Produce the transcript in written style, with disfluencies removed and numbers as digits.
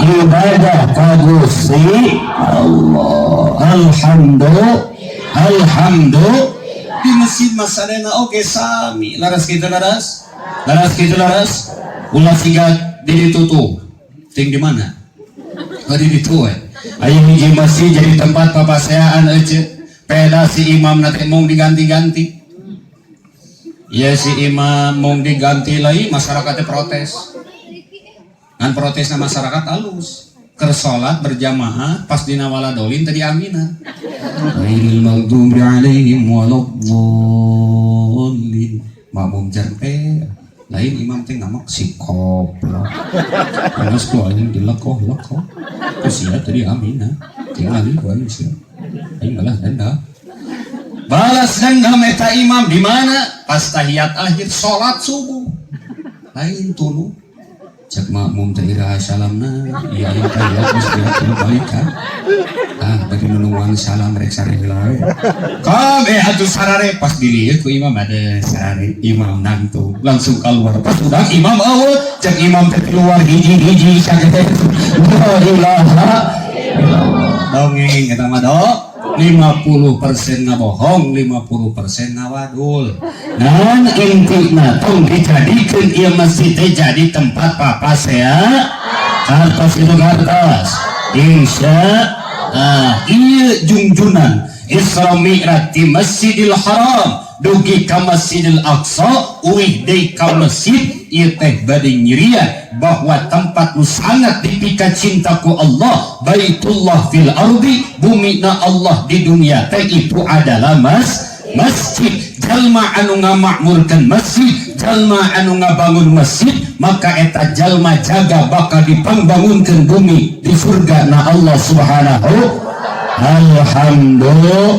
ibadah ka Gusti Allah. Alhamdulillah. Di masjid masarena oke sami laras kita laras ulah sigat di ditutup ting di mana di itu ayo hiji masjid jadi tempat papaseaan aja peda si imam nanti mau diganti-ganti ya si imam mau diganti lagi masyarakatnya protes kan protesnya masyarakat halus kersolat berjamaah pas dina waladolin tadi aminah ghairil maghdubi alaihim waladdallin makmum jarpe lain imam teh ngamak si koplak terus ku aing dilekoh terus ya tadi aminah tinggal di gua sih aing balas dendam eta imam di mana pas tahiyat akhir salat subuh lain tunu cek makmum terira salamna iya yang tahiyat mesti balik kan bagi menungguan salam rek sareng lawe kami atuh sarare pas dilieu ku imam ada sarare imam nantu langsung keluar pas udah imam awal cek imam teh keluar hiji sagede la ilaha illallah dongeng eta mah dok 50% ngabohong 50% ngawadul dan intina tong dijadikan ieu masjid teh jadi tempat papasea kartos insya iya junjunan Isra Mi'raj di Masjidil Haram dugi ka Masjidil Aqsa uih deui ka masjid ieu teh bade nyirian bahwa tempat nu sangat dipika cintaku Allah Baitullah fil ardi bumina Allah di dunia teh itu adalah masjid jalma anu ngamakmurkan masjid jalma anu ngabangun masjid maka eta jalma jaga bakal dipangbangunkeun bumi di surga na Allah subhanahu alhamdulillah